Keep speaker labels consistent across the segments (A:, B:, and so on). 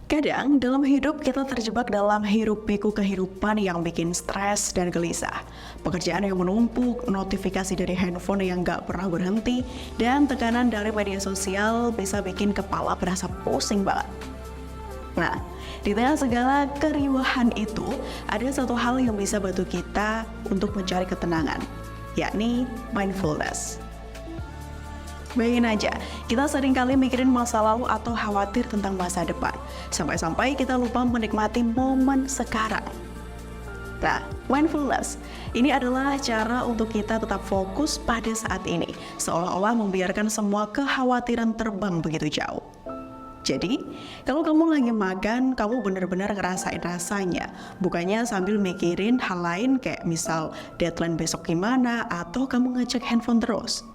A: Kadang dalam hidup kita terjebak dalam hiruk-pikuk kehidupan yang bikin stres dan gelisah. Pekerjaan yang menumpuk, notifikasi dari handphone yang gak pernah berhenti, dan tekanan dari media sosial bisa bikin kepala berasa pusing banget. Nah, di tengah segala keriuhan itu, ada satu hal yang bisa bantu kita untuk mencari ketenangan, yakni mindfulness. Bayangin aja, kita seringkali mikirin masa lalu atau khawatir tentang masa depan, sampai-sampai kita lupa menikmati momen sekarang. Nah, mindfulness ini adalah cara untuk kita tetap fokus pada saat ini, seolah-olah membiarkan semua kekhawatiran terbang begitu jauh. Jadi, kalau kamu lagi makan, kamu benar-benar ngerasain rasanya, bukannya sambil mikirin hal lain kayak misal deadline besok gimana, atau kamu ngecek handphone terus.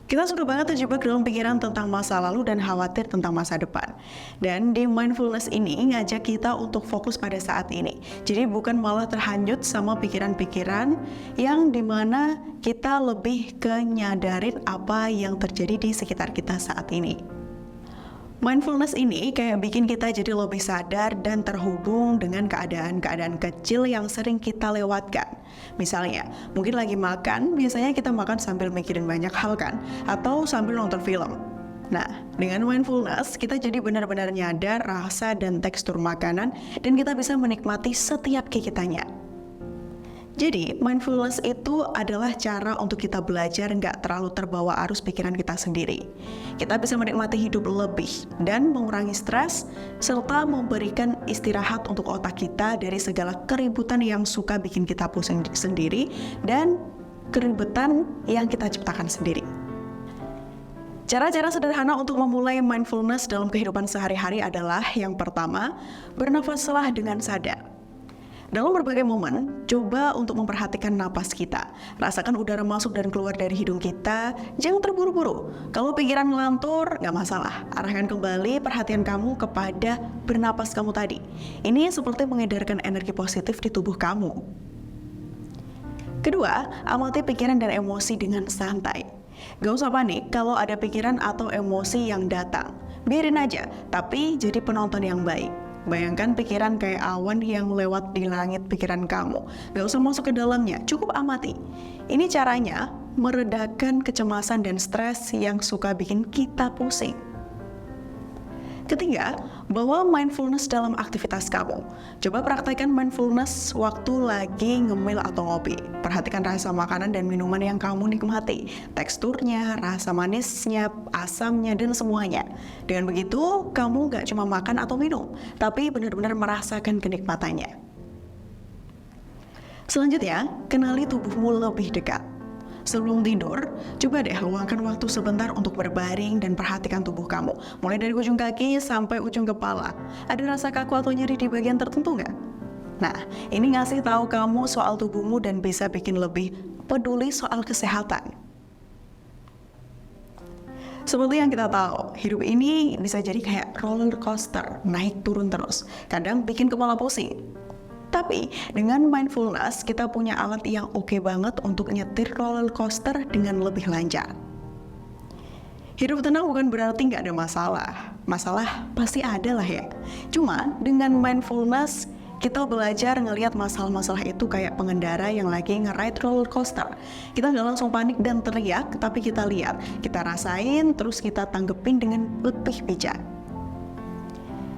A: Kita suka banget terjebak dalam pikiran tentang masa lalu dan khawatir tentang masa depan. Dan di mindfulness ini ngajak kita untuk fokus pada saat ini. Jadi bukan malah terhanyut sama pikiran-pikiran yang dimana kita lebih ke nyadarin apa yang terjadi di sekitar kita saat ini. Mindfulness ini kayak bikin kita jadi lebih sadar dan terhubung dengan keadaan-keadaan kecil yang sering kita lewatkan. Misalnya, mungkin lagi makan, biasanya kita makan sambil mikirin banyak hal kan? Atau sambil nonton film. Nah, dengan mindfulness, kita jadi benar-benar nyadar rasa dan tekstur makanan, dan kita bisa menikmati setiap gigitannya. Jadi, mindfulness itu adalah cara untuk kita belajar nggak terlalu terbawa arus pikiran kita sendiri. Kita bisa menikmati hidup lebih dan mengurangi stres, serta memberikan istirahat untuk otak kita dari segala keributan yang suka bikin kita pusing sendiri dan keributan yang kita ciptakan sendiri. Cara-cara sederhana untuk memulai mindfulness dalam kehidupan sehari-hari adalah yang pertama, bernafaslah dengan sadar. Dalam berbagai momen, coba untuk memperhatikan napas kita. Rasakan udara masuk dan keluar dari hidung kita. Jangan terburu-buru. Kalau pikiran ngelantur, gak masalah. Arahkan kembali perhatian kamu kepada bernapas kamu tadi. Ini seperti mengedarkan energi positif di tubuh kamu. Kedua, amati pikiran dan emosi dengan santai. Gak usah panik kalau ada pikiran atau emosi yang datang. Biarin aja, tapi jadi penonton yang baik. Bayangkan pikiran kayak awan yang lewat di langit pikiran kamu. Gak usah masuk ke dalamnya, cukup amati. Ini caranya meredakan kecemasan dan stres yang suka bikin kita pusing. Ketiga, bawa mindfulness dalam aktivitas kamu. Coba praktekkan mindfulness waktu lagi ngemil atau ngopi. Perhatikan rasa makanan dan minuman yang kamu nikmati. Teksturnya, rasa manisnya, asamnya, dan semuanya. Dengan begitu, kamu gak cuma makan atau minum, tapi benar-benar merasakan kenikmatannya. Selanjutnya, kenali tubuhmu lebih dekat. Sebelum tidur, coba deh luangkan waktu sebentar untuk berbaring dan perhatikan tubuh kamu. Mulai dari ujung kaki sampai ujung kepala. Ada rasa kaku atau nyeri di bagian tertentu nggak? Nah, ini ngasih tahu kamu soal tubuhmu dan bisa bikin lebih peduli soal kesehatan. Seperti yang kita tahu, hidup ini bisa jadi kayak roller coaster, naik turun terus. Kadang bikin kepala pusing. Tapi dengan mindfulness kita punya alat yang oke banget untuk nyetir roller coaster dengan lebih lancar. Hidup tenang bukan berarti nggak ada masalah. Masalah pasti ada lah ya. Cuma dengan mindfulness kita belajar ngelihat masalah-masalah itu kayak pengendara yang lagi nge-ride roller coaster. Kita nggak langsung panik dan teriak, tapi kita lihat, kita rasain, terus kita tanggepin dengan lebih bijak.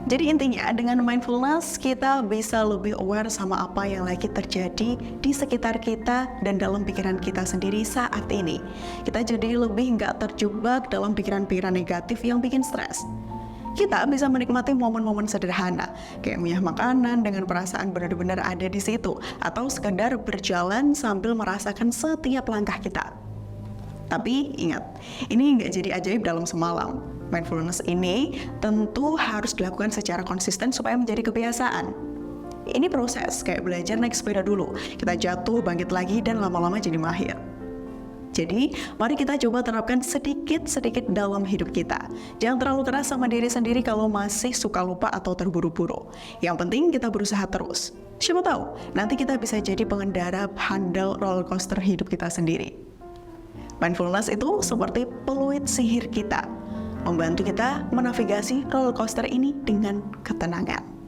A: Jadi intinya dengan mindfulness kita bisa lebih aware sama apa yang lagi terjadi di sekitar kita dan dalam pikiran kita sendiri saat ini. Kita jadi lebih nggak terjebak dalam pikiran-pikiran negatif yang bikin stres. Kita bisa menikmati momen-momen sederhana, kayak ngunyah makanan dengan perasaan benar-benar ada di situ, atau sekedar berjalan sambil merasakan setiap langkah kita. Tapi ingat, ini nggak jadi ajaib dalam semalam. Mindfulness ini tentu harus dilakukan secara konsisten supaya menjadi kebiasaan. Ini proses, kayak belajar naik sepeda dulu. Kita jatuh, bangkit lagi, dan lama-lama jadi mahir. Jadi, mari kita coba terapkan sedikit-sedikit dalam hidup kita. Jangan terlalu keras sama diri sendiri kalau masih suka lupa atau terburu-buru. Yang penting kita berusaha terus. Siapa tahu, nanti kita bisa jadi pengendara handal roller coaster hidup kita sendiri. Mindfulness itu seperti peluit sihir kita, membantu kita menavigasi roller coaster ini dengan ketenangan.